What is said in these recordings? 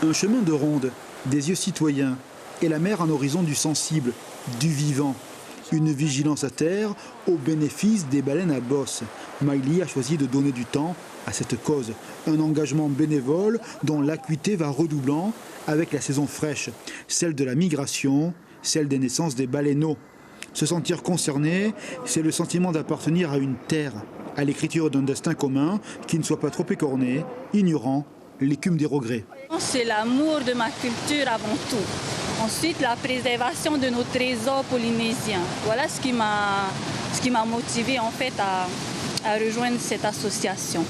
Un chemin de ronde, des yeux citoyens et la mer un horizon du sensible, du vivant. Une vigilance à terre au bénéfice des baleines à bosse. Maïli a choisi de donner du temps à cette cause. Un engagement bénévole dont l'acuité va redoublant avec la saison fraîche, celle de la migration, celle des naissances des baleineaux. Se sentir concerné, c'est le sentiment d'appartenir à une terre, à l'écriture d'un destin commun qui ne soit pas trop écorné, ignorant l'écume des regrets. C'est l'amour de ma culture avant tout. Ensuite, la préservation de nos trésors polynésiens. Voilà ce qui m'a motivée en fait à rejoindre cette association.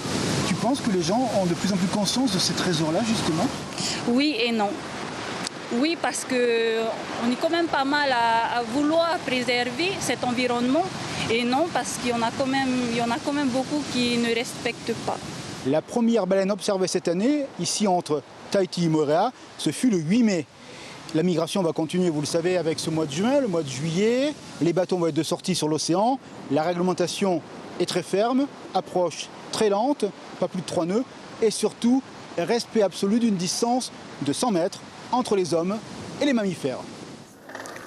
Tu penses que les gens ont de plus en plus conscience de ces trésors-là, justement? Oui et non. Oui, parce qu'on est quand même pas mal à vouloir préserver cet environnement. Et non, parce qu'il y en a quand même beaucoup qui ne respectent pas. La première baleine observée cette année, ici entre Tahiti et Moorea, ce fut le 8 mai. La migration va continuer, vous le savez, avec ce mois de juin, le mois de juillet. Les bateaux vont être de sortie sur l'océan. La réglementation est très ferme, approche très lente, pas plus de 3 nœuds. Et surtout, respect absolu d'une distance de 100 mètres entre les hommes et les mammifères.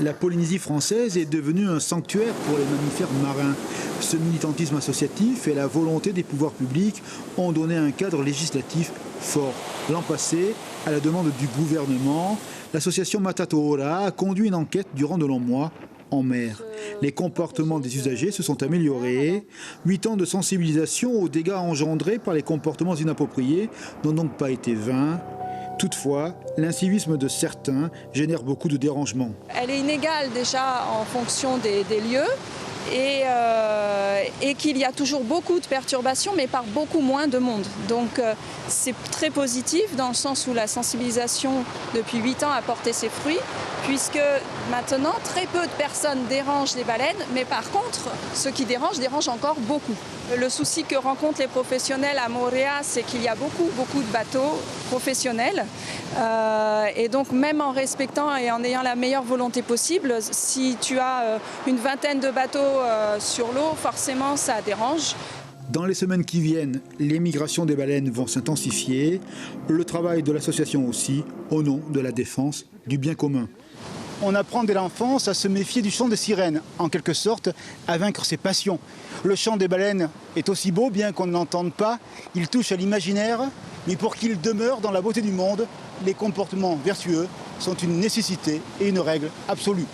La Polynésie française est devenue un sanctuaire pour les mammifères marins. Ce militantisme associatif et la volonté des pouvoirs publics ont donné un cadre législatif fort. L'an passé, à la demande du gouvernement, l'association Matatoora a conduit une enquête durant de longs mois en mer. Les comportements des usagers se sont améliorés. 8 ans de sensibilisation aux dégâts engendrés par les comportements inappropriés n'ont donc pas été vains. Toutefois, l'incivisme de certains génère beaucoup de dérangements. Elle est inégale déjà en fonction des lieux et qu'il y a toujours beaucoup de perturbations mais par beaucoup moins de monde. Donc c'est très positif dans le sens où la sensibilisation depuis 8 ans a porté ses fruits puisque maintenant très peu de personnes dérangent les baleines mais par contre ceux qui dérangent encore beaucoup. Le souci que rencontrent les professionnels à Moorea, c'est qu'il y a beaucoup de bateaux professionnels et donc même en respectant et en ayant la meilleure volonté possible, si tu as une vingtaine de bateaux sur l'eau, forcément ça dérange. Dans les semaines qui viennent, les migrations des baleines vont s'intensifier, le travail de l'association aussi, au nom de la défense du bien commun. On apprend dès l'enfance à se méfier du chant des sirènes, en quelque sorte à vaincre ses passions. Le chant des baleines est aussi beau, bien qu'on ne l'entende pas, il touche à l'imaginaire, mais pour qu'il demeure dans la beauté du monde, les comportements vertueux sont une nécessité et une règle absolue.